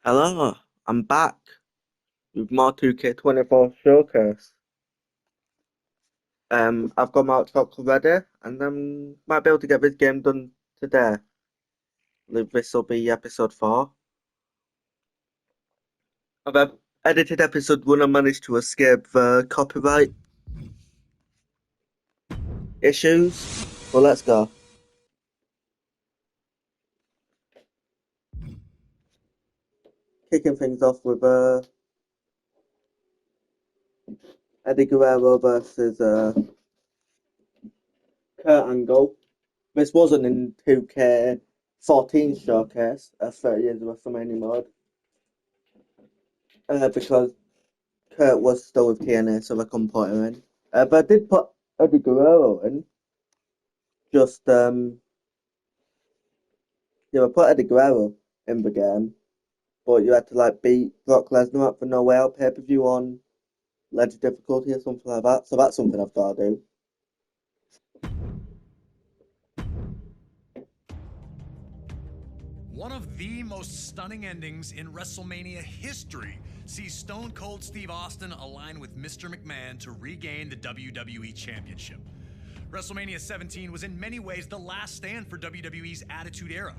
Hello, I'm back with more 2K24 Showcase. I've got my chocolate ready, and might be able to get this game done today. This will be episode 4. I've edited episode 1 and managed to escape the copyright issues. So let's go. Kicking things off with Eddie Guerrero versus Kurt Angle. This wasn't in 2K14 Showcase, 30 years of WrestleMania mode, because Kurt was still with TNA, so I couldn't put him in. But I did put Eddie Guerrero in. Just I put Eddie Guerrero in the game, but you had to beat Brock Lesnar up for No Way Out pay-per-view on Legend difficulty or something like that. So that's something I've got to do. One of the most stunning endings in WrestleMania history sees Stone Cold Steve Austin align with Mr. McMahon to regain the WWE Championship. WrestleMania 17 was in many ways the last stand for WWE's Attitude Era.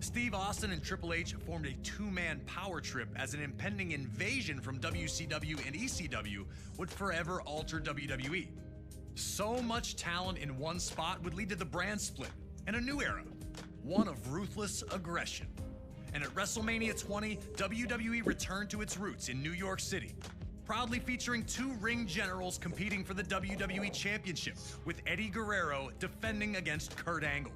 Steve Austin and Triple H formed a two-man power trip as an impending invasion from WCW and ECW would forever alter WWE. So much talent in one spot would lead to the brand split and a new era, one of ruthless aggression. And at WrestleMania 20, WWE returned to its roots in New York City, proudly featuring two ring generals competing for the WWE Championship, with Eddie Guerrero defending against Kurt Angle.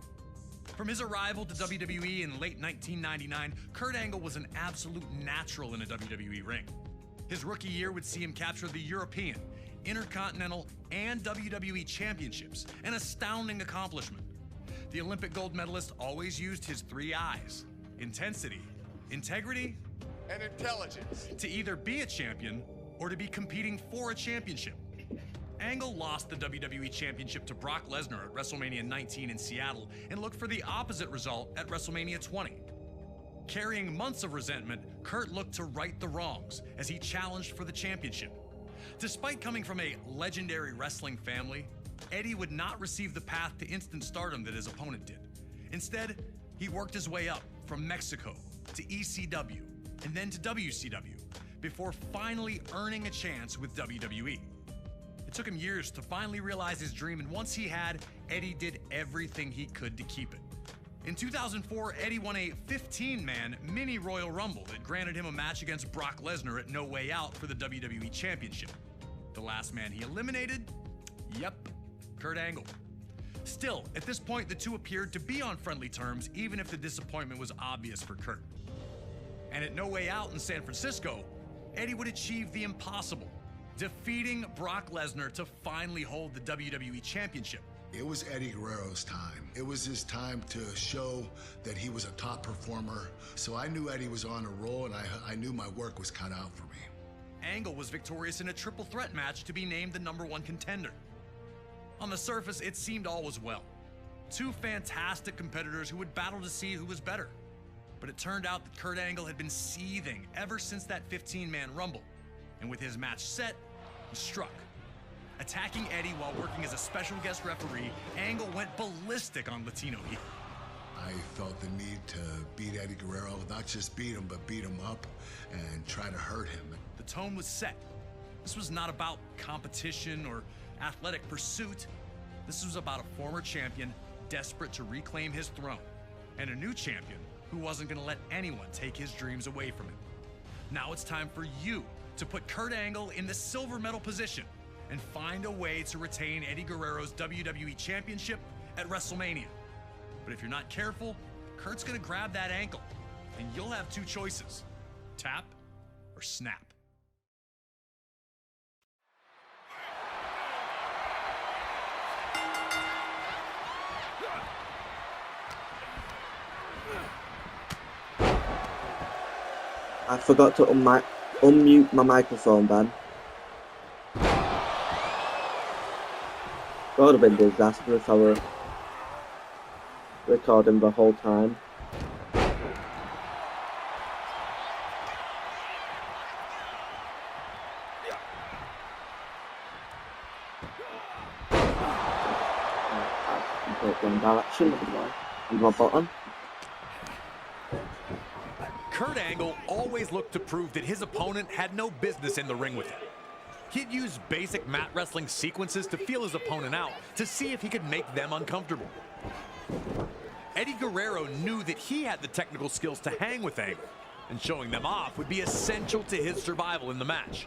From his arrival to WWE in late 1999, Kurt Angle was an absolute natural in a WWE ring. His rookie year would see him capture the European, Intercontinental, and WWE Championships, an astounding accomplishment. The Olympic gold medalist always used his three I's: intensity, integrity, and intelligence to either be a champion or to be competing for a championship. Angle lost the WWE Championship to Brock Lesnar at WrestleMania 19 in Seattle and looked for the opposite result at WrestleMania 20. Carrying months of resentment, Kurt looked to right the wrongs as he challenged for the championship. Despite coming from a legendary wrestling family, Eddie would not receive the path to instant stardom that his opponent did. Instead, he worked his way up from Mexico to ECW and then to WCW before finally earning a chance with WWE. It took him years to finally realize his dream, and once he had, Eddie did everything he could to keep it. In 2004, Eddie won a 15-man mini Royal Rumble that granted him a match against Brock Lesnar at No Way Out for the WWE Championship. The last man he eliminated? Yep, Kurt Angle. Still, at this point, the two appeared to be on friendly terms, even if the disappointment was obvious for Kurt. And at No Way Out in San Francisco, Eddie would achieve the impossible, defeating Brock Lesnar to finally hold the WWE Championship. It was Eddie Guerrero's time. It was his time to show that he was a top performer. So I knew Eddie was on a roll, and I knew my work was cut out for me. Angle was victorious in a triple threat match to be named the #1 contender. On the surface, it seemed all was well. Two fantastic competitors who would battle to see who was better. But it turned out that Kurt Angle had been seething ever since that 15-man Rumble. And with his match set, he struck. Attacking Eddie while working as a special guest referee, Angle went ballistic on Latino heel. I felt the need to beat Eddie Guerrero, not just beat him, but beat him up and try to hurt him. The tone was set. This was not about competition or athletic pursuit. This was about a former champion desperate to reclaim his throne, and a new champion who wasn't going to let anyone take his dreams away from him. Now it's time for you to put Kurt Angle in the silver medal position and find a way to retain Eddie Guerrero's WWE Championship at WrestleMania. But if you're not careful, Kurt's going to grab that ankle, and you'll have two choices: tap or snap. I forgot to unmute my microphone, Ben. That would have been disastrous if I were recording the whole time. take one direction anyway. And my button. Kurt Angle always looked to prove that his opponent had no business in the ring with him. He'd use basic mat wrestling sequences to feel his opponent out to see if he could make them uncomfortable. Eddie Guerrero knew that he had the technical skills to hang with Angle, and showing them off would be essential to his survival in the match.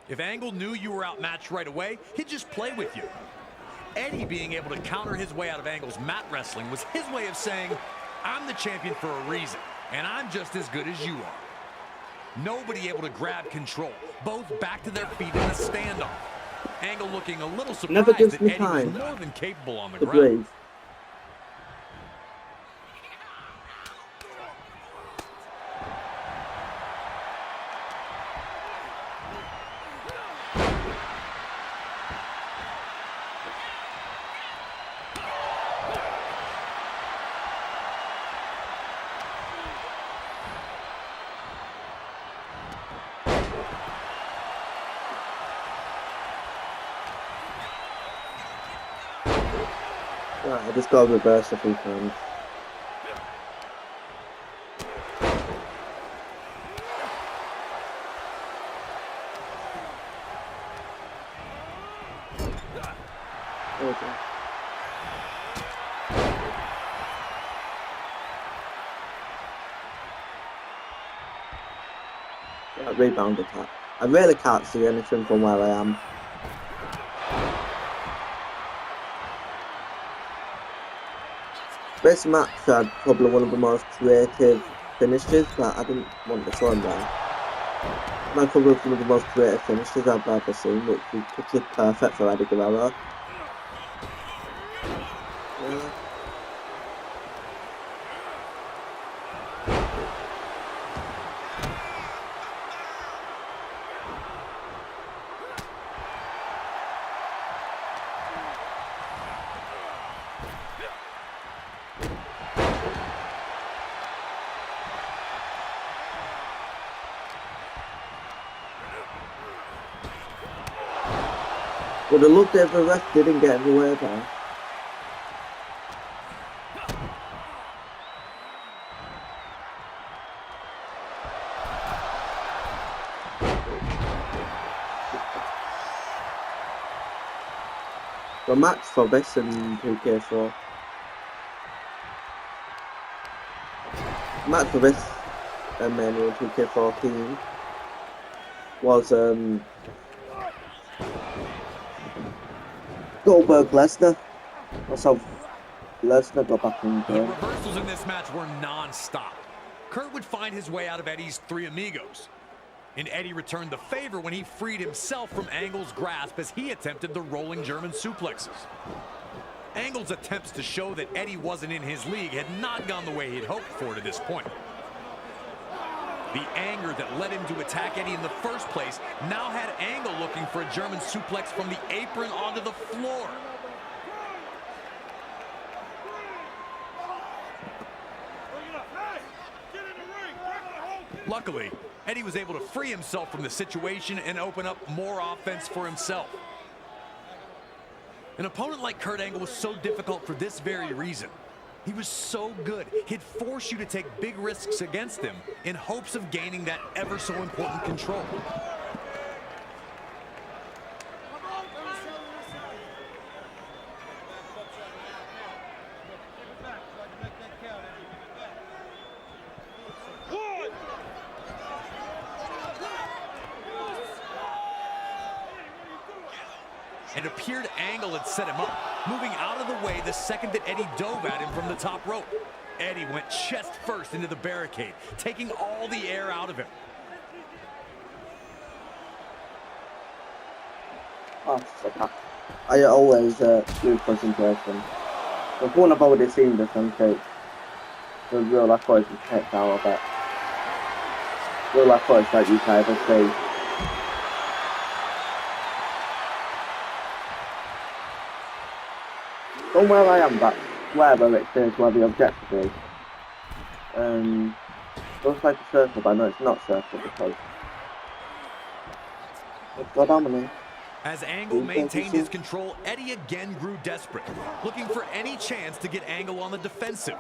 If Angle knew you were outmatched right away, he'd just play with you. Eddie being able to counter his way out of Angle's mat wrestling was his way of saying, I'm the champion for a reason, and I'm just as good as you are. Nobody able to grab control, both back to their feet in a standoff. Angle looking a little surprised that Eddie was more than capable on the ground. Right, I just got to reverse a few times. Okay. That rebound attack. I really can't see anything from where I am. This match had probably one of the most creative finishes, but I didn't want to show him there. Might probably one of the most creative finishes I've ever seen, which is perfect for Eddie Guerrero. Yeah. Would have looked if the ref didn't get anywhere there. The match for this in 2K4. Match for this mania in 2K14 was Goldberg Lesnar. That's how Lesnar got back in The there. reversals in this match were non-stop. Kurt would find his way out of Eddie's three amigos. And Eddie returned the favor when he freed himself from Angle's grasp as he attempted the rolling German suplexes. Angle's attempts to show that Eddie wasn't in his league had not gone the way he'd hoped for to this point. The anger that led him to attack Eddie in the first place now had Angle looking for a German suplex from the apron onto the floor. Luckily, Eddie was able to free himself from the situation and open up more offense for himself. An opponent like Kurt Angle was so difficult for this very reason. He was so good, he'd force you to take big risks against him in hopes of gaining that ever so important control. It appeared Angle had set him up, moving out of the way the second that Eddie dove at him from the top rope. Eddie went chest first into the barricade, taking all the air out of him. Oh, I always lose concentration. The one I've already seen this on tape. The real life footage is kept out of it. Real life footage that you can ever see. From where I am, that's wherever it says where the objective is. Looks like a circle, but no, it's not a circle because it's got dominant. As Angle maintained his control, Eddie again grew desperate, looking for any chance to get Angle on the defensive.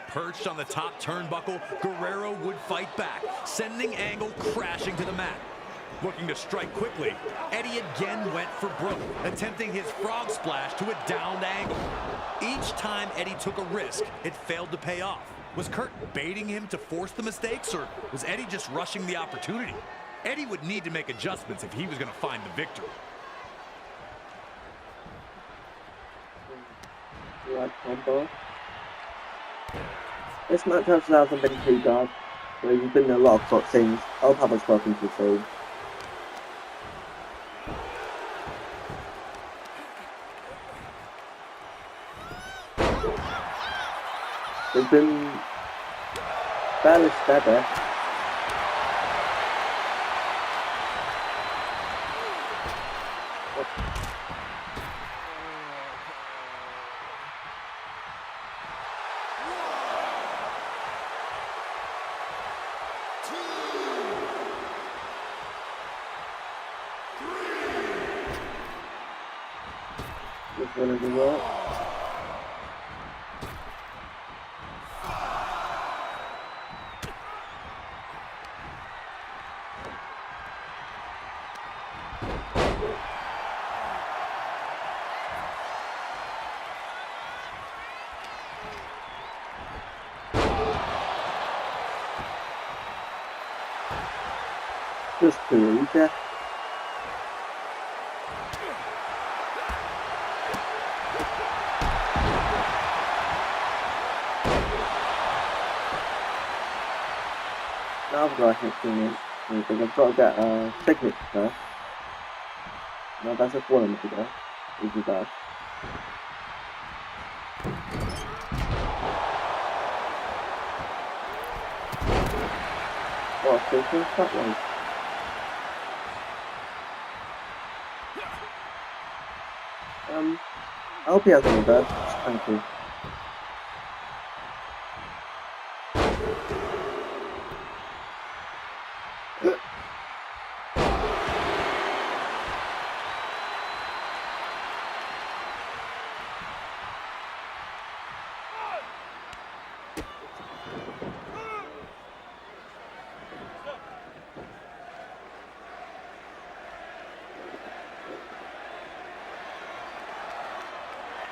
Perched on the top turnbuckle, Guerrero would fight back, sending Angle crashing to the mat. Looking to strike quickly, Eddie again went for broke, attempting his frog splash to a downed Angle. Each time Eddie took a risk, it failed to pay off. Was Kurt baiting him to force the mistakes, or was Eddie just rushing the opportunity? Eddie would need to make adjustments if he was going to find the victory. Right combo. This match hasn't been too bad. There's been a lot of sort of things. I'll have spoken to the team. They've been fairly steady. Just one of the work. Just too easy. Now I've got to hit 2 minutes. Because I've got to get a signature first. No, that's just 1 minute to go. Easy dash. Oh, so that one. I hope he has any bad. Thank you.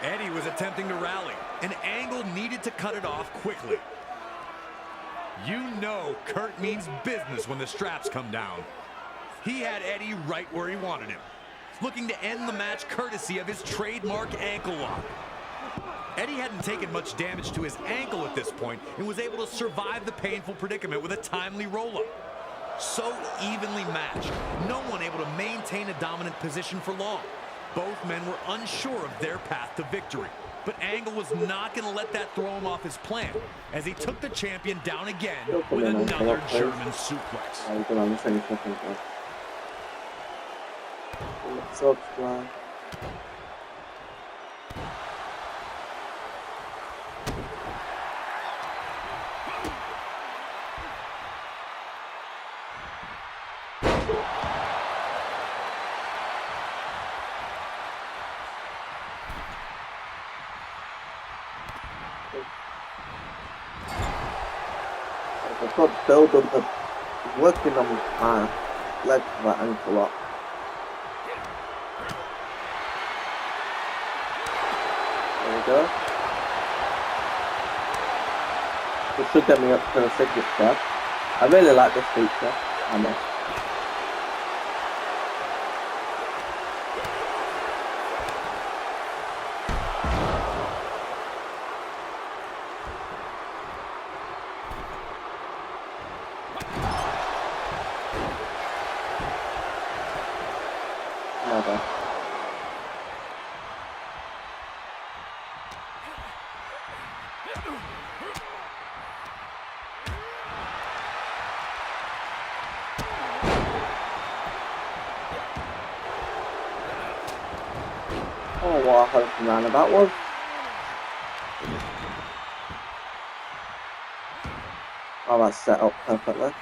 Eddie was attempting to rally, and Angle needed to cut it off quickly. You know Kurt means business when the straps come down. He had Eddie right where he wanted him, looking to end the match courtesy of his trademark ankle lock. Eddie hadn't taken much damage to his ankle at this point and was able to survive the painful predicament with a timely roll-up. So evenly matched, no one able to maintain a dominant position for long. Both men were unsure of their path to victory, but Angle was not going to let that throw him off his plan, as he took the champion down again with another German suplex. I've got build up of working on my leg for that ankle lock. There we go. This should get me up to a signature. I really like this feature. I know. Never. Oh, what a hoping round that was. Oh, that's set up perfectly.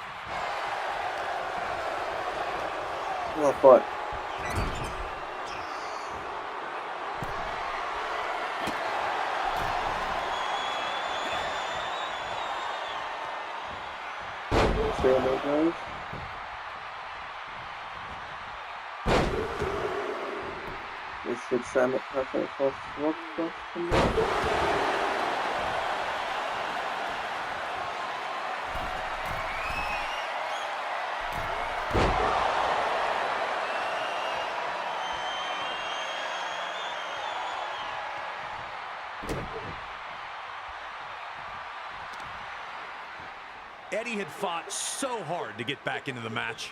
Well, but guys. This should set him up perfect for Swap. Eddie had fought so hard to get back into the match,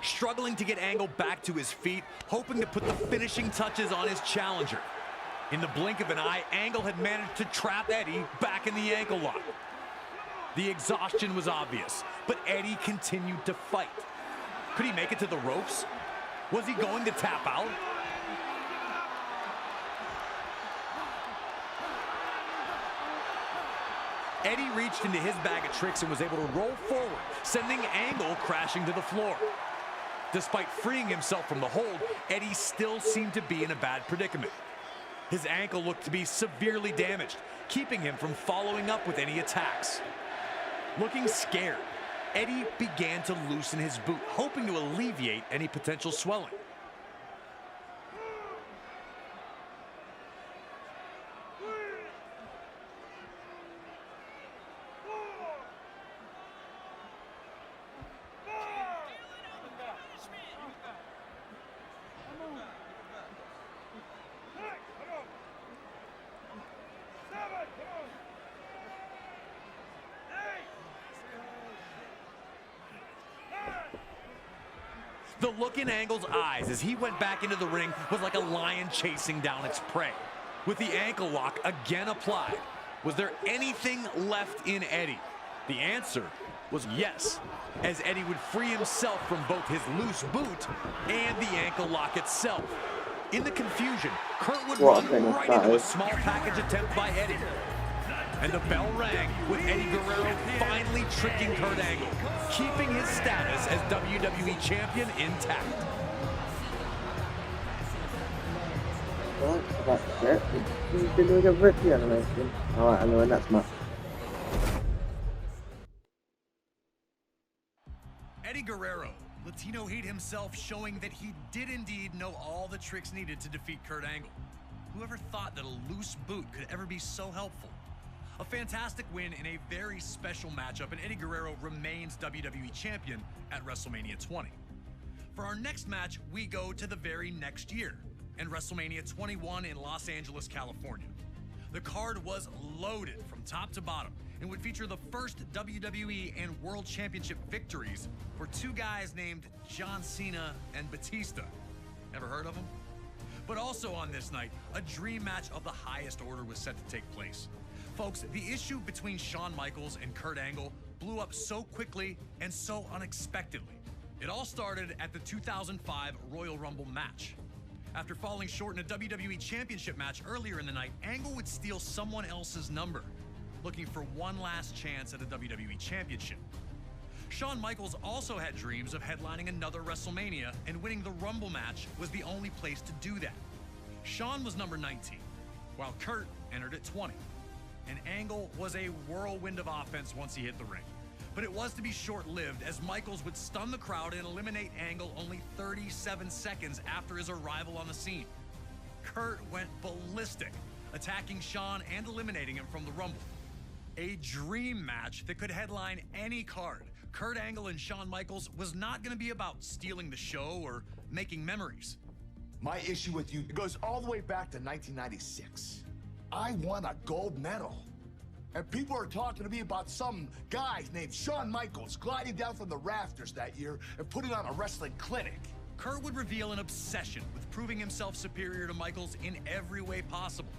struggling to get Angle back to his feet, hoping to put the finishing touches on his challenger. In the blink of an eye, Angle had managed to trap Eddie back in the ankle lock. The exhaustion was obvious, but Eddie continued to fight. Could he make it to the ropes? Was he going to tap out? Eddie reached into his bag of tricks and was able to roll forward, sending Angle crashing to the floor. Despite freeing himself from the hold, Eddie still seemed to be in a bad predicament. His ankle looked to be severely damaged, keeping him from following up with any attacks. Looking scared, Eddie began to loosen his boot, hoping to alleviate any potential swelling. The look in Angle's eyes as he went back into the ring was like a lion chasing down its prey. With the ankle lock again applied, was there anything left in Eddie? The answer was yes, as Eddie would free himself from both his loose boot and the ankle lock itself. In the confusion, Kurt would run right into a small package attempt by Eddie. And the bell rang with Eddie Guerrero finally tricking Kurt Angle, keeping his status as WWE Champion intact. Well, that's it. He's been doing a victory animation. Alright, I'm going next match. Eddie Guerrero, Latino Heat himself, showing that he did indeed know all the tricks needed to defeat Kurt Angle. Whoever thought that a loose boot could ever be so helpful? A fantastic win in a very special matchup, and Eddie Guerrero remains WWE Champion at WrestleMania 20. For our next match, we go to the very next year, and WrestleMania 21 in Los Angeles, California. The card was loaded from top to bottom and would feature the first WWE and World Championship victories for two guys named John Cena and Batista. Ever heard of them? But also on this night, a dream match of the highest order was set to take place. Folks, the issue between Shawn Michaels and Kurt Angle blew up so quickly and so unexpectedly. It all started at the 2005 Royal Rumble match. After falling short in a WWE Championship match earlier in the night, Angle would steal someone else's number, looking for one last chance at a WWE Championship. Shawn Michaels also had dreams of headlining another WrestleMania, and winning the Rumble match was the only place to do that. Shawn was number 19, while Kurt entered at 20. And Angle was a whirlwind of offense once he hit the ring. But it was to be short-lived, as Michaels would stun the crowd and eliminate Angle only 37 seconds after his arrival on the scene. Kurt went ballistic, attacking Shawn and eliminating him from the Rumble. A dream match that could headline any card. Kurt Angle and Shawn Michaels was not going to be about stealing the show or making memories. My issue with you goes all the way back to 1996. I won a gold medal. And people are talking to me about some guy named Shawn Michaels gliding down from the rafters that year and putting on a wrestling clinic. Kurt would reveal an obsession with proving himself superior to Michaels in every way possible,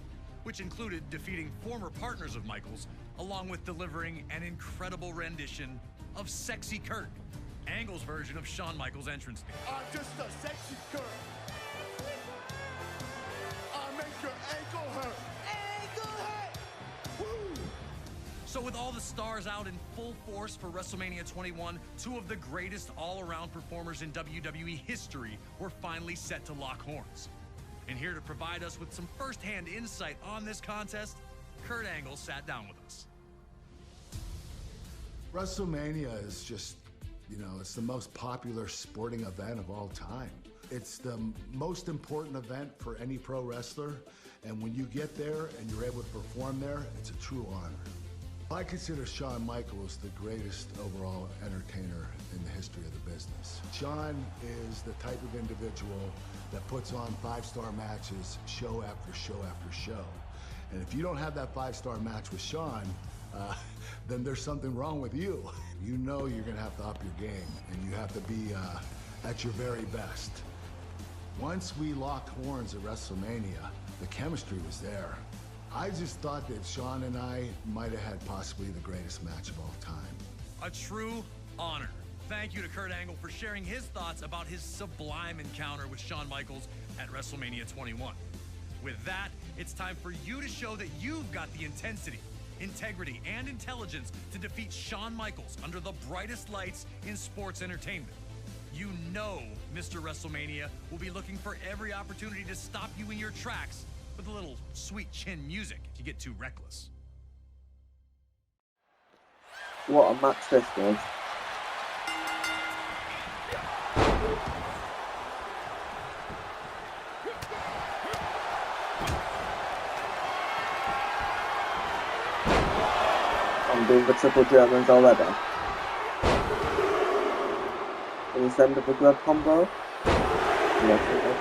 which included defeating former partners of Michaels, along with delivering an incredible rendition of Sexy Kurt, Angle's version of Shawn Michaels' entrance theme. I'm just a sexy Kurt. I'll make your ankle hurt. Ankle hurt! Woo! So with all the stars out in full force for WrestleMania 21, two of the greatest all-around performers in WWE history were finally set to lock horns. And here to provide us with some first-hand insight on this contest, Kurt Angle sat down with us. WrestleMania is just, you know, it's the most popular sporting event of all time. It's the most important event for any pro wrestler, and when you get there and you're able to perform there, it's a true honor. I consider Shawn Michaels the greatest overall entertainer in the history of the business. Shawn is the type of individual that puts on five-star matches show after show after show. And if you don't have that five-star match with Shawn, then there's something wrong with you. You know you're gonna have to up your game, and you have to be at your very best. Once we locked horns at WrestleMania, the chemistry was there. I just thought that Shawn and I might have had possibly the greatest match of all time. A true honor. Thank you to Kurt Angle for sharing his thoughts about his sublime encounter with Shawn Michaels at WrestleMania 21. With that, it's time for you to show that you've got the intensity, integrity, and intelligence to defeat Shawn Michaels under the brightest lights in sports entertainment. You know Mr. WrestleMania will be looking for every opportunity to stop you in your tracks with a little sweet chin music if you get too reckless. What a match this was. I'm doing the triple Germans already. Can you send up a glove combo? Yes, okay.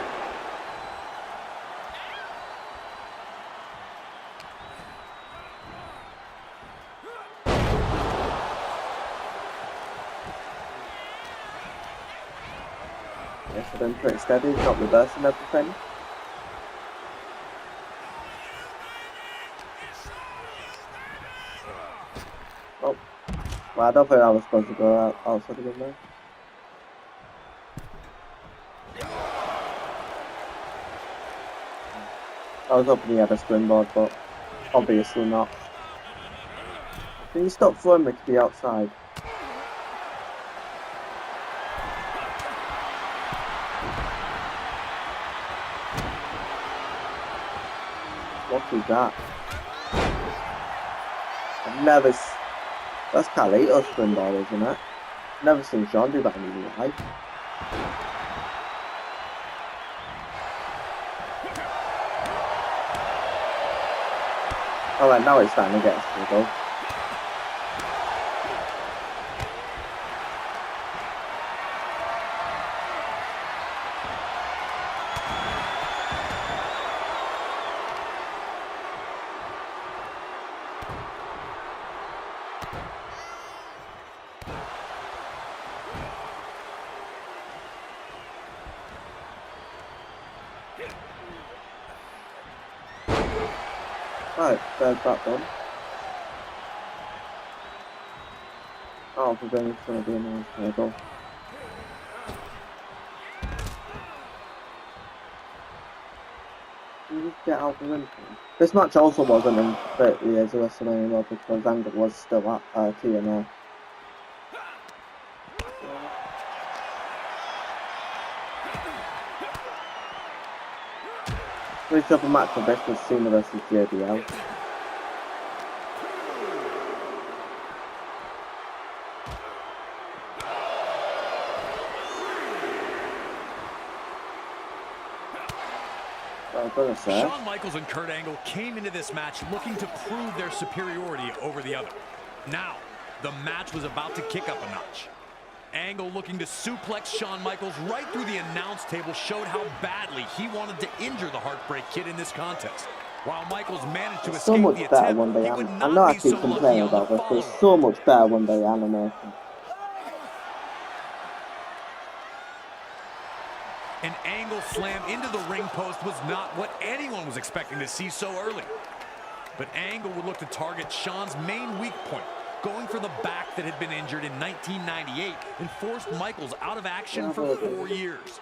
Yes, I've been pretty steady, not reversing everything. Oh, well, I don't think I was supposed to go outside of there. I was hoping he had a springboard, but obviously not. Can you stop throwing me to the outside? What is that? I've never... That's Carlito's springboard, isn't it? Never seen Shawn do that in his life. Alright, now it's starting to get us to the goal. Right, there's that done. Oh, for going to be a nice table. Can you just get out of the ring? This match also wasn't in 30 years of WrestleMania because Angle was still at TNA. Which other match for this was Cena versus JBL. Shawn Michaels and Kurt Angle came into this match looking to prove their superiority over the other. Now, the match was about to kick up a notch. Angle looking to suplex Shawn Michaels right through the announce table showed how badly he wanted to injure the Heartbreak Kid in this contest. While Michaels managed to escape the attempt, he would not be so lucky on the follow-up. It's so much better when they animate them. An Angle slam into the ring post was not what anyone was expecting to see so early. But Angle would look to target Shawn's main weak point, going for the back that had been injured in 1998 and forced Michaels out of action for 4 years.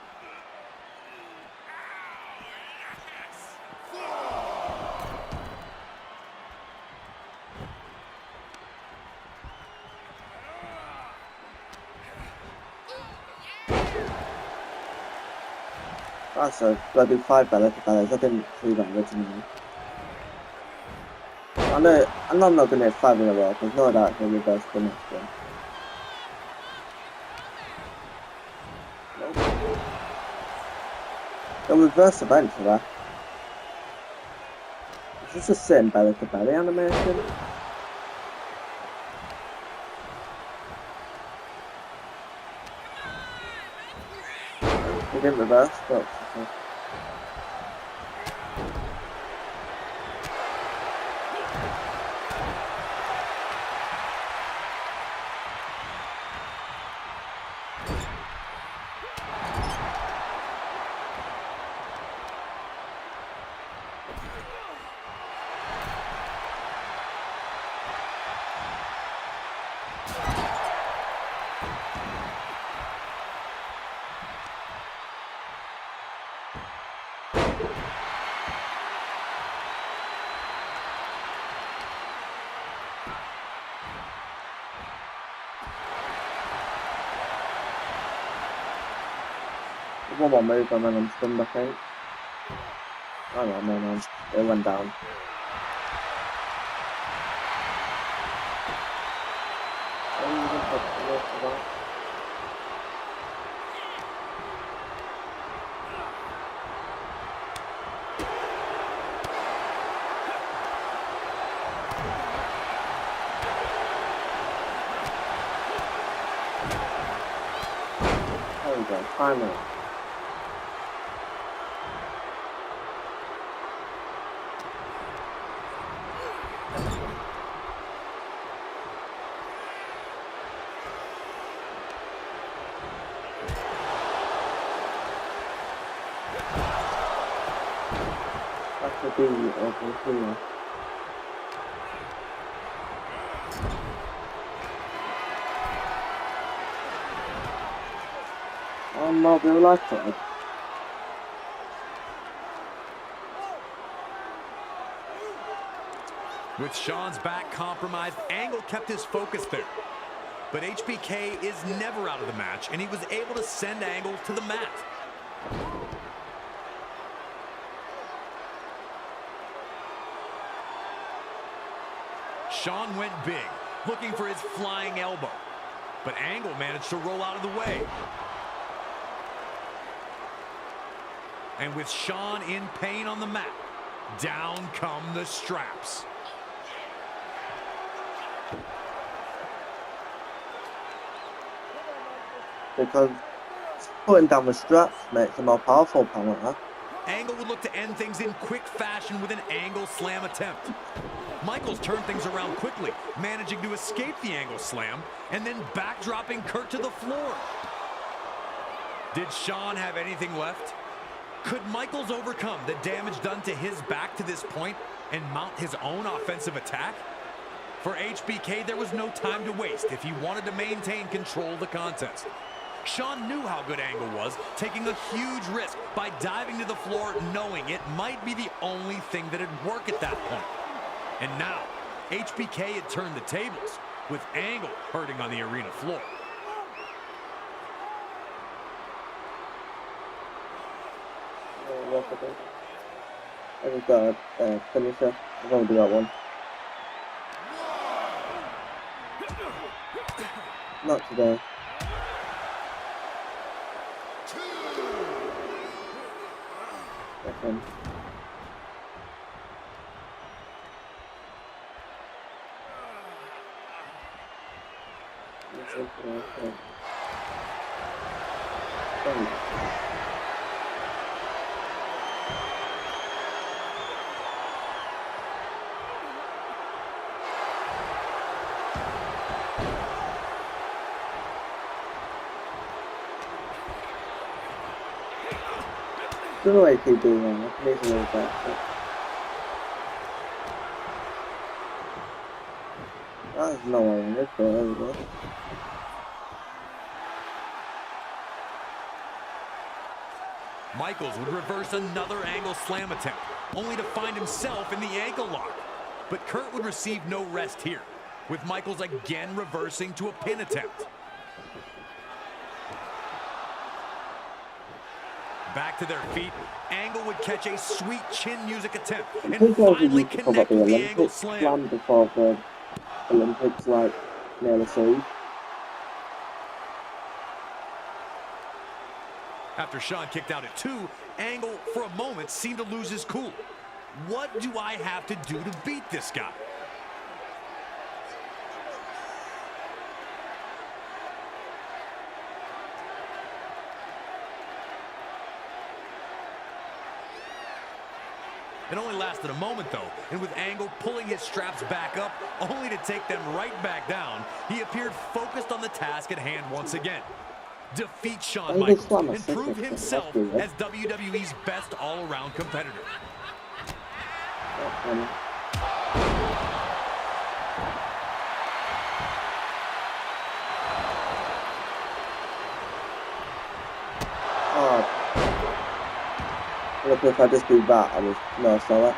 That's a bloody 5 better to balance. I didn't see that originally. I know I'm not going to hit 5 in a row, because no doubt he'll reverse the next one. They'll reverse eventually. It's just a sitting belly to belly animation. He didn't reverse, but one more move and then I'm stunned, I think. Oh no, no, it went down. There we go, timeout. That should be over here. Oh no, they like it. With Sean's back compromised, Angle kept his focus there. But HBK is never out of the match, and he was able to send Angle to the mat. Sean went big, looking for his flying elbow. But Angle managed to roll out of the way. And with Sean in pain on the mat, down come the straps. Because putting down the straps makes a more powerful opponent. Angle would look to end things in quick fashion with an angle slam attempt. Michaels turned things around quickly, managing to escape the angle slam and then backdropping Kurt to the floor. Did Sean have anything left? Could Michaels overcome the damage done to his back to this point and mount his own offensive attack? For HBK, there was no time to waste if he wanted to maintain control of the contest. Sean knew how good Angle was, taking a huge risk by diving to the floor, knowing it might be the only thing that'd work at that point. And now, HBK had turned the tables, with Angle hurting on the arena floor. I just got a finisher. I'm going to do that one. Not today. Second. Don't know why I keep doing that. It makes a little bit. That's no one. Let's go. There we go. Michaels would reverse another angle slam attempt, only to find himself in the ankle lock. But Kurt would receive no rest here, with Michaels again reversing to a pin attempt. back to their feet, Angle would catch a sweet chin music attempt and People finally used to talk about connect the with the Angle Olympics slam. plan before the Olympics, like, nearly soon. After Shawn kicked out at 2, Angle, for a moment, seemed to lose his cool. What do I have to do to beat this guy? It only lasted a moment, though, and with Angle pulling his straps back up, only to take them right back down, he appeared focused on the task at hand once again. Defeat Shawn Michaels and prove himself as WWE's best all-around competitor. Oh. Look, if I just do that, I was no slower.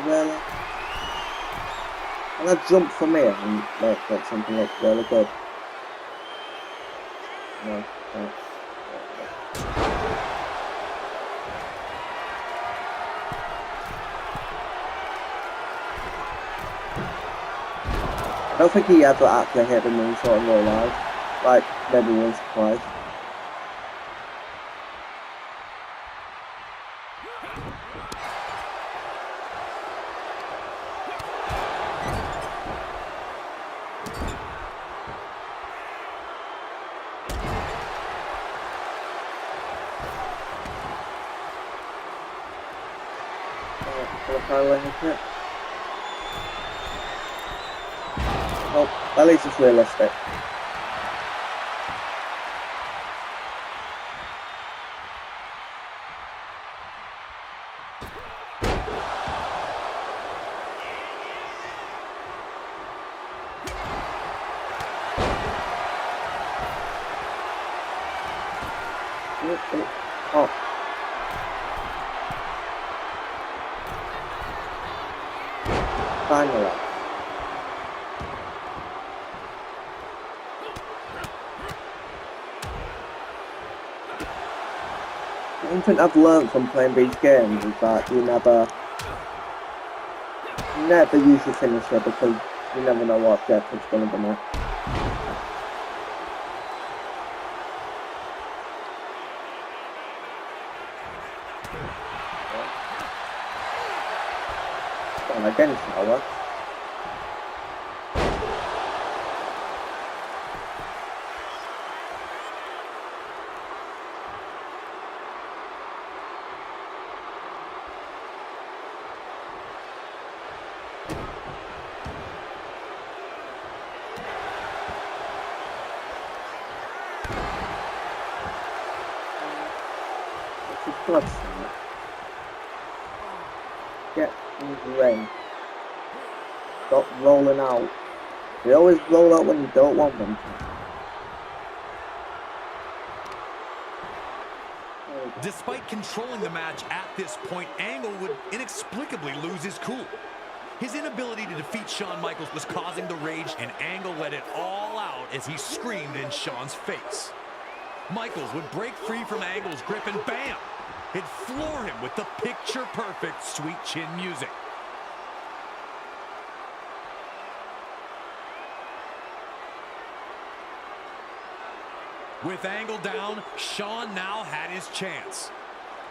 Really? And I jump from here and make something look really good. No, no. I don't think he ever actually hit the moonsault in real life. Like, maybe once or twice. Finally hit it. Oh, at least it's realistic. Oh. Finally. One thing I've learned from playing these games is that you never use your finisher because you never know what death is going to be next. And again, shower. Plus, get in the ring. Stop rolling out. They always roll out when you don't want them to. Despite controlling the match at this point, Angle would inexplicably lose his cool. His inability to defeat Shawn Michaels was causing the rage, and Angle let it all out as he screamed in Shawn's face. Michaels would break free from Angle's grip and bam! He'd floor him with the picture-perfect sweet chin music. With Angle down, Shawn now had his chance.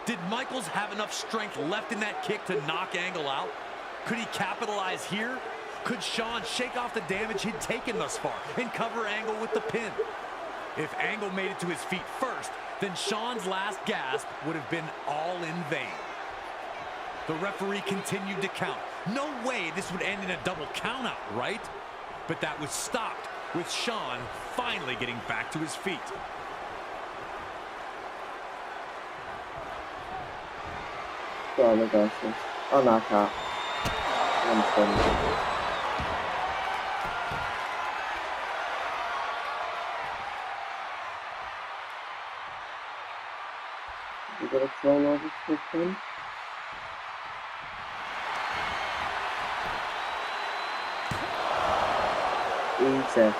Did Michaels have enough strength left in that kick to knock Angle out? Could he capitalize here? Could Shawn shake off the damage he'd taken thus far and cover Angle with the pin? If Angle made it to his feet first, then Shawn's last gasp would have been all in vain. The referee continued to count. No way this would end in a double countout, right? But that was stopped with Shawn finally getting back to his feet. Oh my gosh. Oh no, I can't. control over this thing. Easy.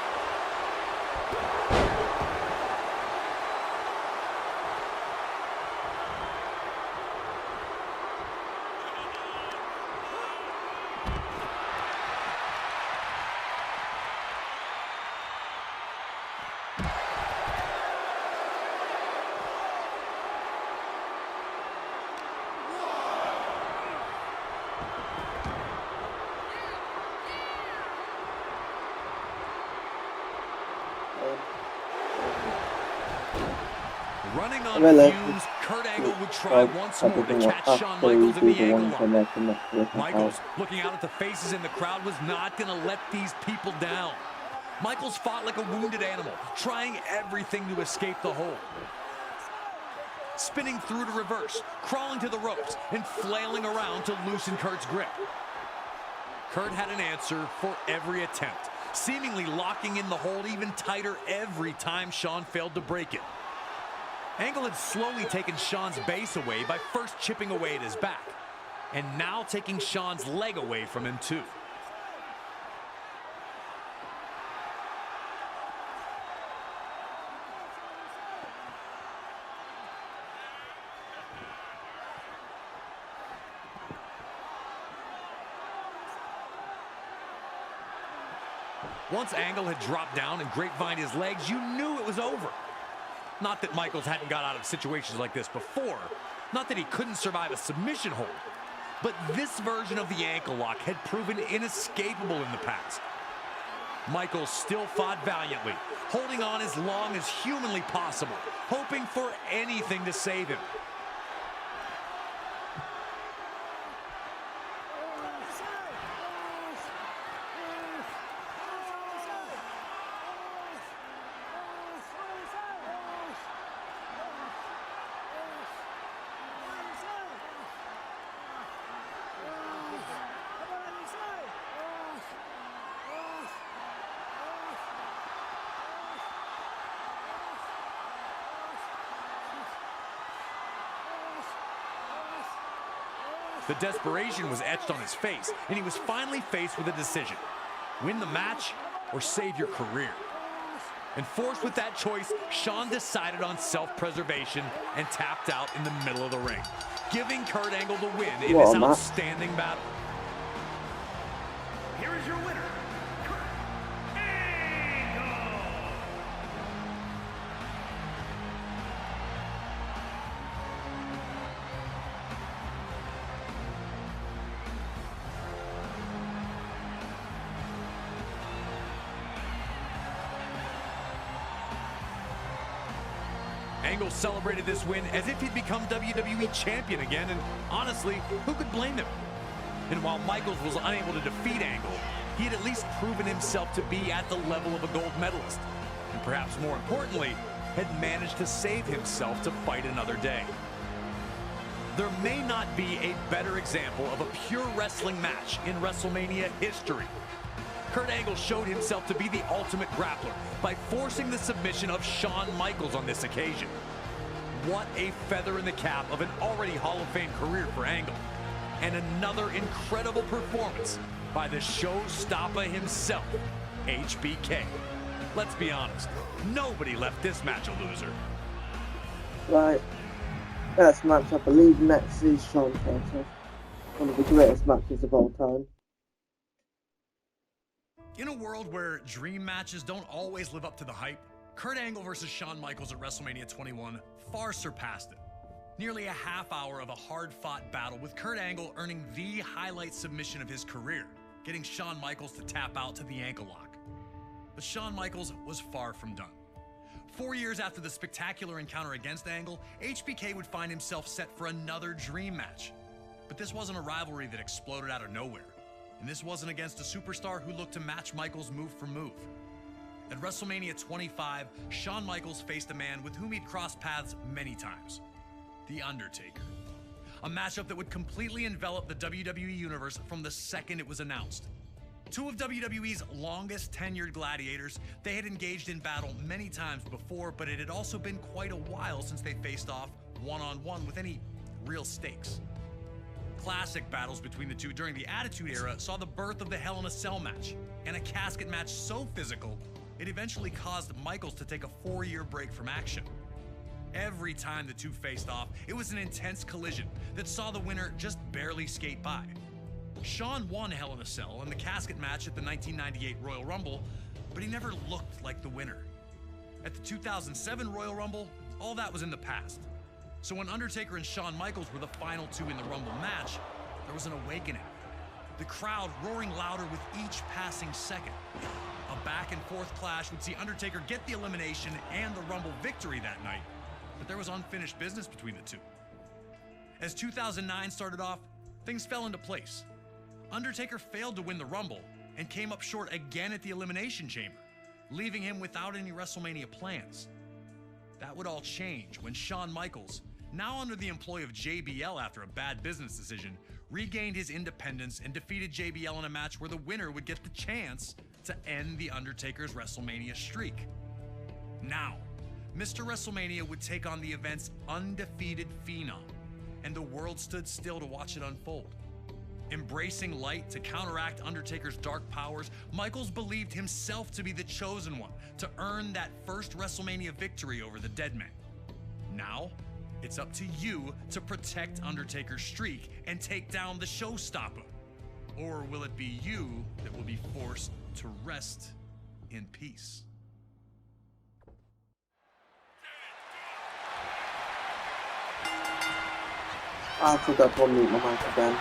Running on Really? fumes, Kurt Angle would try once more to catch Shawn Michaels in the angle lock. Michaels, looking out at the faces in the crowd, was not going to let these people down. Michaels fought like a wounded animal, trying everything to escape the hold. Spinning through to reverse, crawling to the ropes, and flailing around to loosen Kurt's grip. Kurt had an answer for every attempt, seemingly locking in the hold even tighter every time Shawn failed to break it. Angle had slowly taken Shawn's base away by first chipping away at his back, and now taking Shawn's leg away from him too. Once Angle had dropped down and grapevined his legs, you knew it was over. Not that Michaels hadn't got out of situations like this before. Not that he couldn't survive a submission hold. But this version of the ankle lock had proven inescapable in the past. Michaels still fought valiantly, holding on as long as humanly possible, hoping for anything to save him. The desperation was etched on his face, and he was finally faced with a decision. Win the match or save your career. And forced with that choice, Shawn decided on self-preservation and tapped out in the middle of the ring, giving Kurt Angle the win in this outstanding battle. Here is your winner, Kurt Angle! Angle celebrated this win as if he'd become WWE champion again, and honestly, who could blame him? And while Michaels was unable to defeat Angle, he had at least proven himself to be at the level of a gold medalist. And perhaps more importantly, had managed to save himself to fight another day. There may not be a better example of a pure wrestling match in WrestleMania history. Kurt Angle showed himself to be the ultimate grappler by forcing the submission of Shawn Michaels on this occasion. What a feather in the cap of an already Hall of Fame career for Angle. And another incredible performance by the showstopper himself, HBK. Let's be honest, nobody left this match a loser. Right. Next match, I believe next is Shawn Michaels. One of the greatest matches of all time. In a world where dream matches don't always live up to the hype, Kurt Angle versus Shawn Michaels at WrestleMania 21 far surpassed it. Nearly a half hour of a hard-fought battle with Kurt Angle earning the highlight submission of his career, getting Shawn Michaels to tap out to the ankle lock. But Shawn Michaels was far from done. 4 years after the spectacular encounter against Angle, HBK would find himself set for another dream match. But this wasn't a rivalry that exploded out of nowhere. And this wasn't against a superstar who looked to match Michaels move for move. At WrestleMania 25, Shawn Michaels faced a man with whom he'd crossed paths many times, The Undertaker. A matchup that would completely envelop the WWE Universe from the second it was announced. Two of WWE's longest tenured gladiators, they had engaged in battle many times before, but it had also been quite a while since they faced off one-on-one with any real stakes. Classic battles between the two during the Attitude Era saw the birth of the Hell in a Cell match, and a casket match so physical, it eventually caused Michaels to take a 4-year break from action. Every time the two faced off, it was an intense collision that saw the winner just barely skate by. Shawn won Hell in a Cell in the casket match at the 1998 Royal Rumble, but he never looked like the winner. At the 2007 Royal Rumble, all that was in the past. So when Undertaker and Shawn Michaels were the final two in the Rumble match, there was an awakening. The crowd roaring louder with each passing second. A back and forth clash would see Undertaker get the elimination and the Rumble victory that night, but there was unfinished business between the two. As 2009 started off, things fell into place. Undertaker failed to win the Rumble and came up short again at the Elimination Chamber, leaving him without any WrestleMania plans. That would all change when Shawn Michaels, now under the employ of JBL after a bad business decision, regained his independence and defeated JBL in a match where the winner would get the chance to end The Undertaker's WrestleMania streak. Now, Mr. WrestleMania would take on the event's undefeated phenom, and the world stood still to watch it unfold. Embracing light to counteract Undertaker's dark powers, Michaels believed himself to be the chosen one to earn that first WrestleMania victory over the Dead Man. Now, it's up to you to protect Undertaker's streak and take down the showstopper. Or will it be you that will be forced to rest in peace? I forgot to unmute my mic again.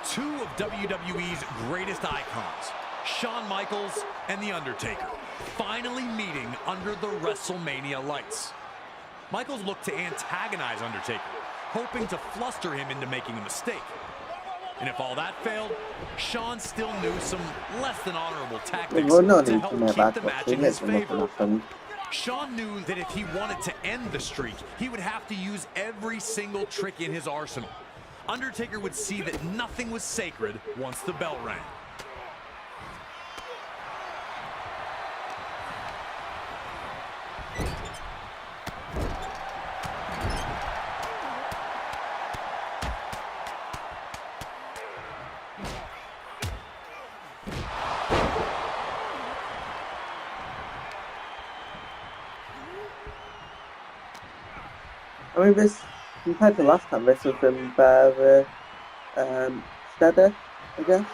Two of WWE's greatest icons, Shawn Michaels and The Undertaker, finally meeting under the WrestleMania lights. Michaels looked to antagonize Undertaker, hoping to fluster him into making a mistake. And if all that failed, Shawn still knew some less than honorable tactics to help keep the match in his favor. Shawn knew that if he wanted to end the streak, he would have to use every single trick in his arsenal. Undertaker would see that nothing was sacred once the bell rang. I mean, this, compared to last time, this has been better, steady, I guess.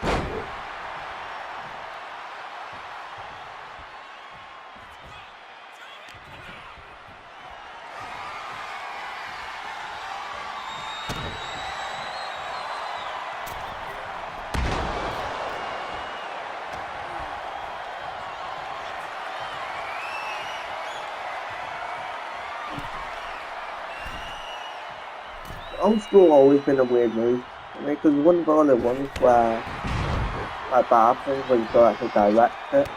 Old school always been a weird move. I mean, because one of the other ones where, like, bad things where you go actually direct it.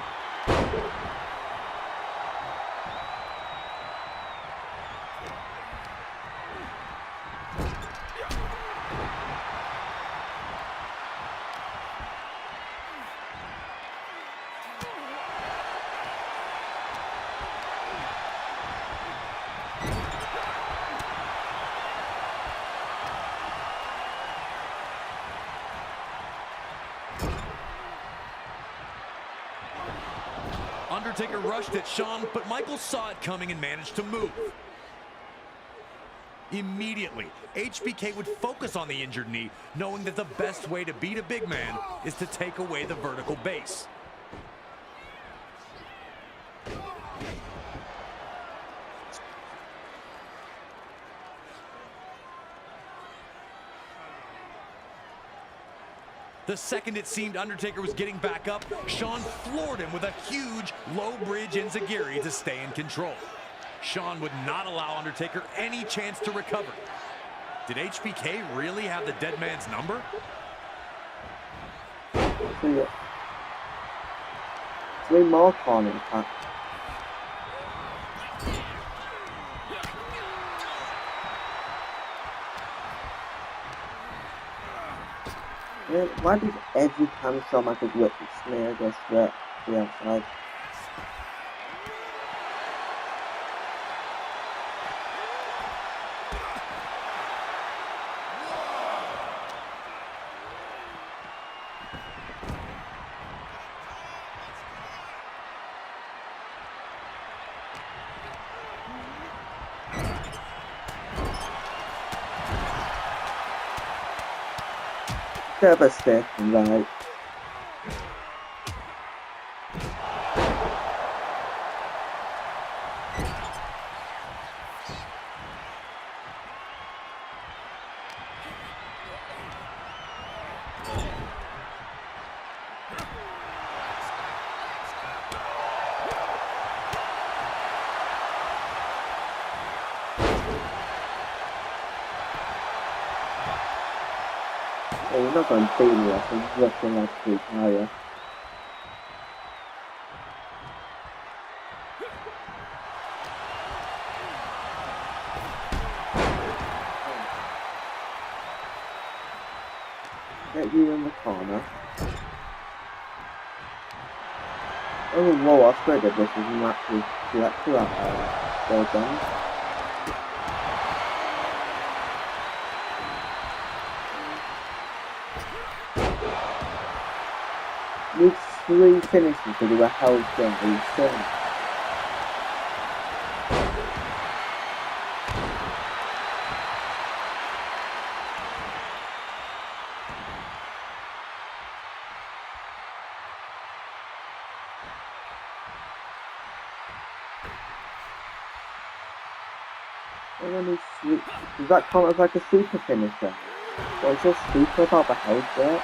Undertaker rushed at Shawn, but Michaels saw it coming and managed to move. Immediately, HBK would focus on the injured knee, knowing that the best way to beat a big man is to take away the vertical base. The second it seemed Undertaker was getting back up, Shawn floored him with a huge low bridge enziguri to stay in control. Shawn would not allow Undertaker any chance to recover. Did HBK really have the dead man's number? Yeah. 3 more corners, huh? Yeah, why does every time Shawn Michaels whip the snare goes straight to the outside? bit of a stiff, right? Oh, you're not going to beat me, I'm looking like a tire. Get you in the corner. Oh, whoa, I swear that this is not actually two out there. Well done. With 3 finishes to do a hell gently soon. Does that count as like a super finisher? Or is there super about the health there?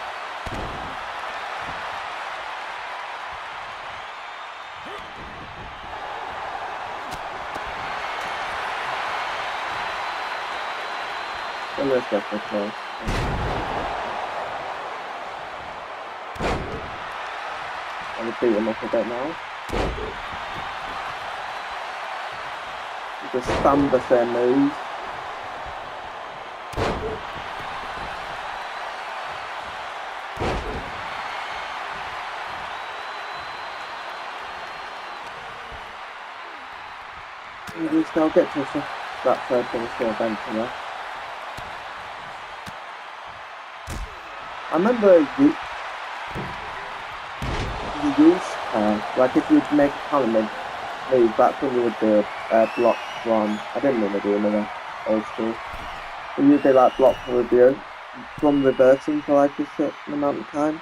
Let's get this close. I'll beat him up a bit now. Just stand the same move. And we still get to that third finisher eventually. I remember you used like if you'd make a counter move, that's when you would do block from, I didn't really do another old school. But you'd do like block from reversing for like a certain amount of time.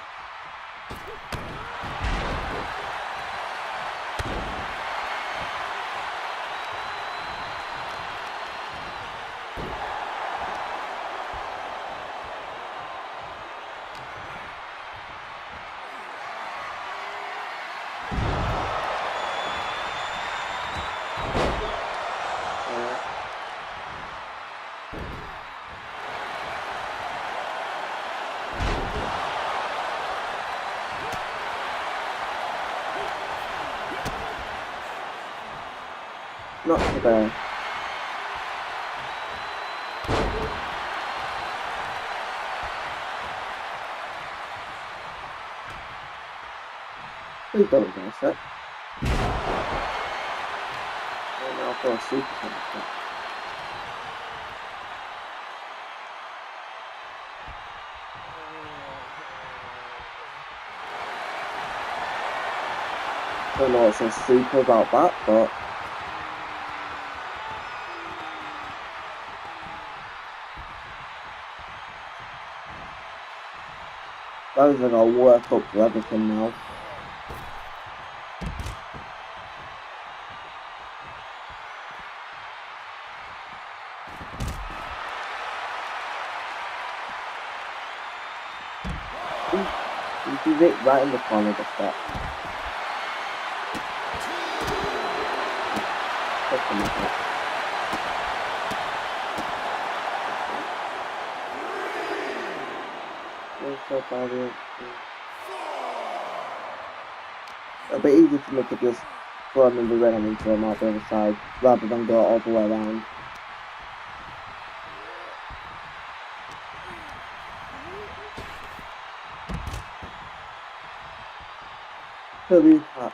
Not today. Please don't go set. And now for a super finisher. I don't know what's so super about that, but those are gonna work up to everything now. This is it right in the corner of the step. It'll be easy for me to just throw him in the ring and throw him out the other side rather than go all the way around. Really hot.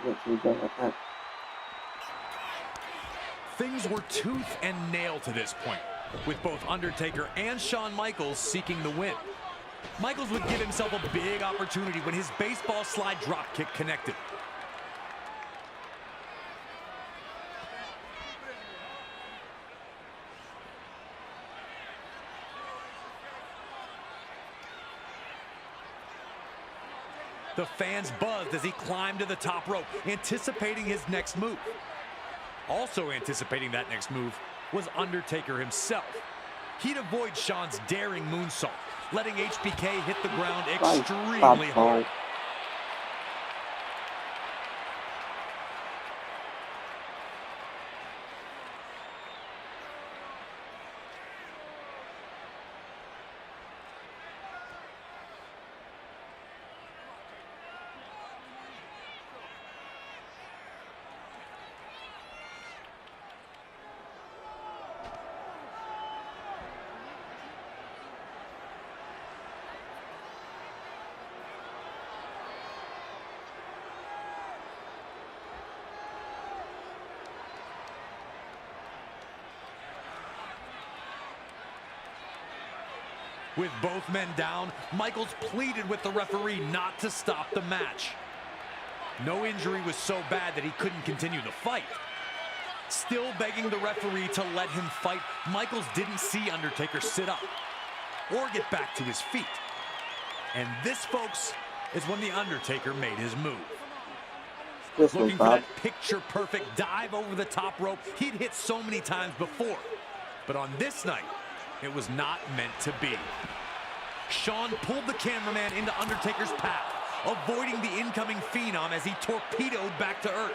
Literally going like that. Things were tooth and nail to this point, with both Undertaker and Shawn Michaels seeking the win. Michaels would give himself a big opportunity when his baseball slide dropkick connected. The fans buzzed as he climbed to the top rope, anticipating his next move. Also anticipating that next move was Undertaker himself. He'd avoid Shawn's daring moonsault, letting HBK hit the ground extremely hard. With both men down, Michaels pleaded with the referee not to stop the match. No injury was so bad that he couldn't continue the fight. Still begging the referee to let him fight, Michaels didn't see Undertaker sit up or get back to his feet. And this, folks, is when the Undertaker made his move. Looking for that picture-perfect dive over the top rope he'd hit so many times before. But on this night, it was not meant to be. Shawn pulled the cameraman into Undertaker's path, avoiding the incoming Phenom as he torpedoed back to earth.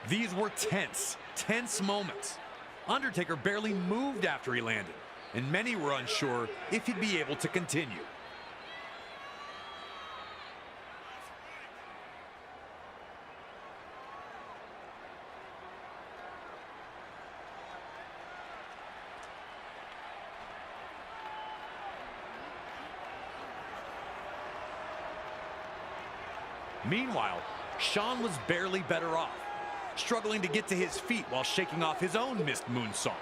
These were tense moments. Undertaker barely moved after he landed, and many were unsure if he'd be able to continue. Meanwhile, Shawn was barely better off, struggling to get to his feet while shaking off his own missed moonsault.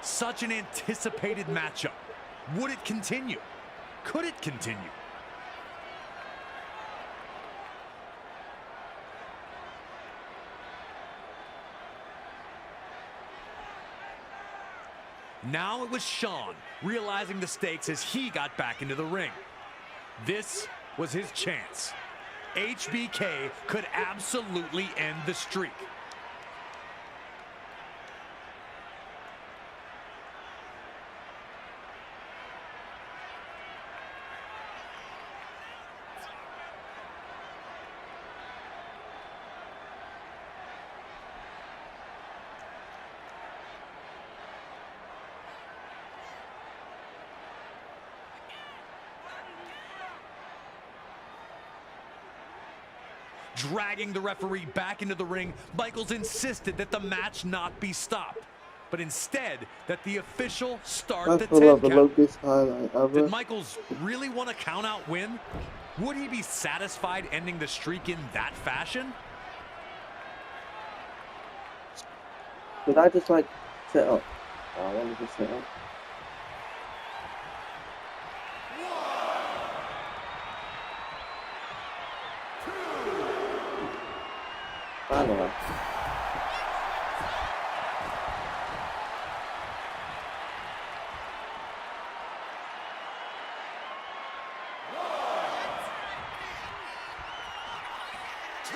Such an anticipated matchup. Would it continue? Could it continue? Now it was Shawn realizing the stakes as he got back into the ring. This was his chance. HBK could absolutely end the streak. Dragging the referee back into the ring, Michaels insisted that the match not be stopped, but instead that the official start the 10 count. Did Michaels really want a count-out win? Would he be satisfied ending the streak in that fashion? Did I just like sit up? Oh, I wanted to sit up. Finally.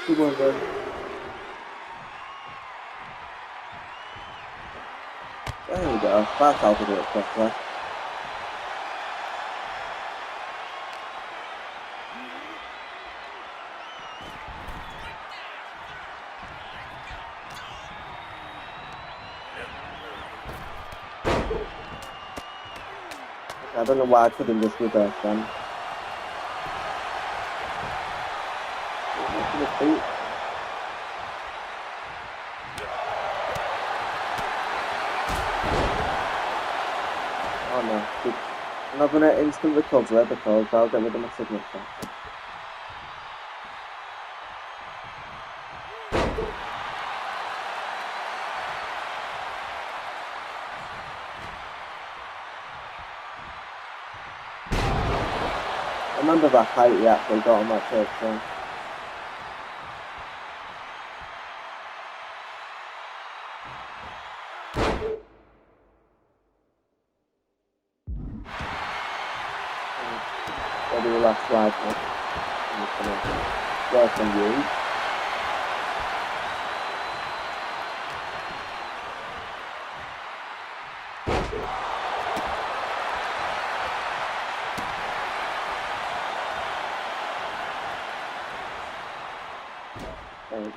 Come on, bro. There we go. That's how to do it quickly. I don't know why I couldn't just reverse them. Oh no, I'm not gonna instant recover because I'll get rid of my signature. remember the height he actually got on that first thing. That'll be the last slide now. I'm just gonna work on you.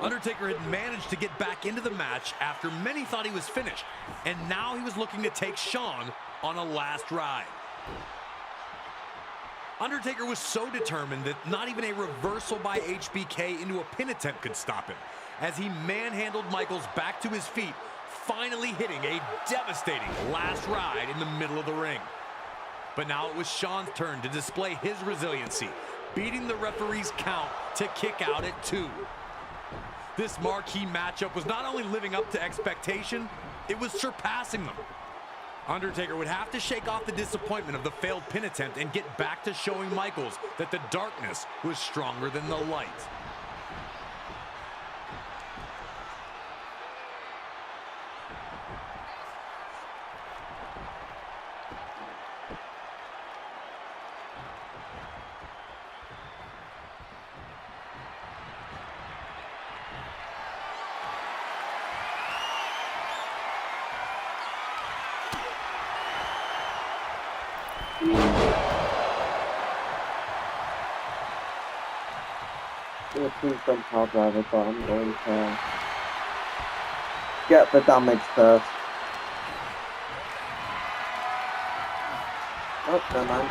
Undertaker had managed to get back into the match after many thought he was finished, and now he was looking to take Shawn on a last ride. Undertaker was so determined that not even a reversal by HBK into a pin attempt could stop him, as he manhandled Michaels back to his feet, finally hitting a devastating last ride in the middle of the ring. But now it was Shawn's turn to display his resiliency, beating the referee's count to kick out at 2. This marquee matchup was not only living up to expectation, it was surpassing them. Undertaker would have to shake off the disappointment of the failed pin attempt and get back to showing Michaels that the darkness was stronger than the light. A two-front hard driver, but I'm going to get the damage first. Oh, never mind.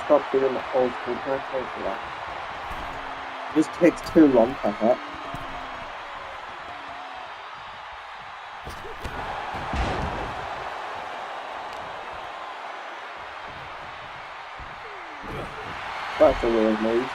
Stop doing the old school pressure for that. It just takes too long for that. That's a weird move.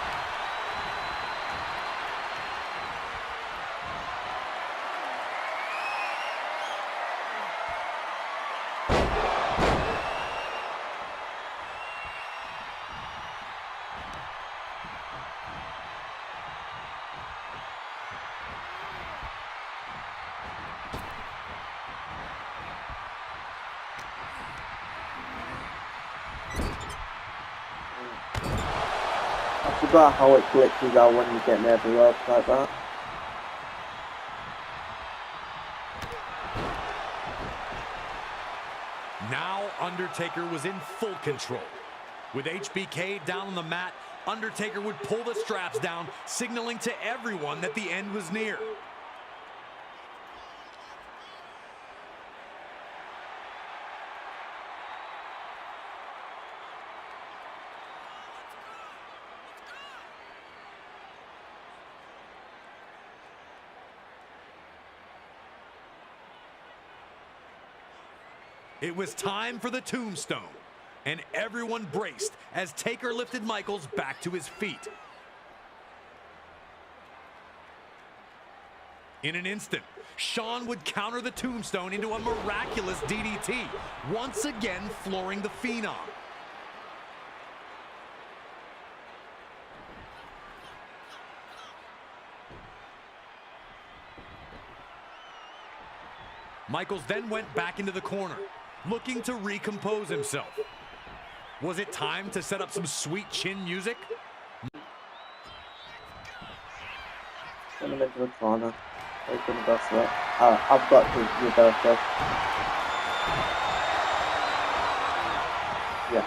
I forgot how it glitches out when you get near the rope like that. Now Undertaker was in full control. With HBK down on the mat, Undertaker would pull the straps down, signaling to everyone that the end was near. It was time for the tombstone, and everyone braced as Taker lifted Michaels back to his feet. In an instant, Shawn would counter the tombstone into a miraculous DDT, once again flooring the Phenom. Michaels then went back into the corner, looking to recompose himself. Was it time to set up some sweet chin music? Send him into the corner. He's gonna go for it. I've got to reverse this. Yeah.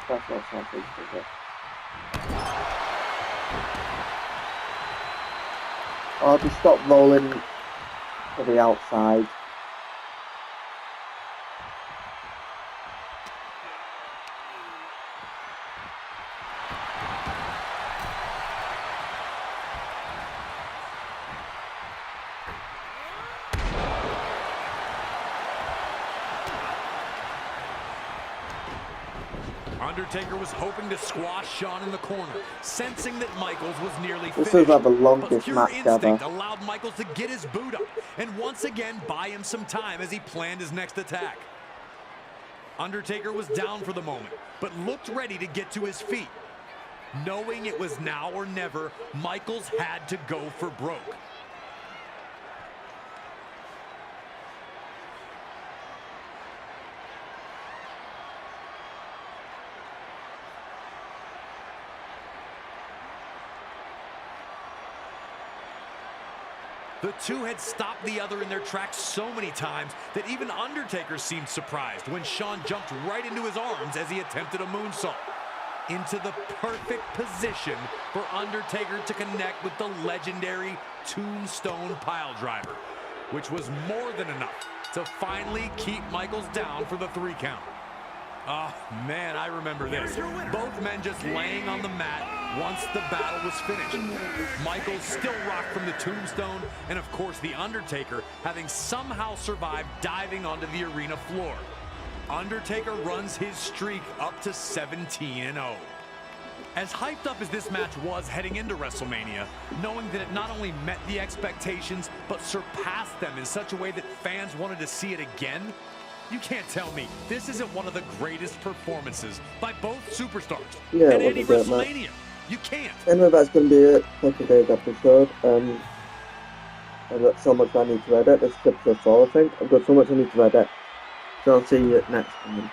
That's not something to do. Oh, just stop rolling to the outside. Undertaker was hoping to squash Shawn in the corner, sensing that Michaels was nearly This finished. is like the But longest pure match instinct ever. allowed Michaels to get his boot up and once again buy him some time as he planned his next attack. Undertaker was down for the moment, but looked ready to get to his feet. Knowing it was now or never, Michaels had to go for broke. The two had stopped the other in their tracks so many times that even Undertaker seemed surprised when Shawn jumped right into his arms as he attempted a moonsault. Into the perfect position for Undertaker to connect with the legendary Tombstone Piledriver, which was more than enough to finally keep Michaels down for the 3 count. Oh, man, I remember this. Both men just laying on the mat once the battle was finished. Michaels still rocked from the Tombstone, and of course the Undertaker having somehow survived diving onto the arena floor. Undertaker runs his streak up to 17-0. As hyped up as this match was heading into WrestleMania, knowing that it not only met the expectations, but surpassed them in such a way that fans wanted to see it again, you can't tell me this isn't one of the greatest performances by both superstars Yeah, at it any was a great WrestleMania. You can't. Anyway, that's going to be it for today's episode. I've got so much I need to edit. This is episode 4, I think. I've got so much I need to edit. So I'll see you next time.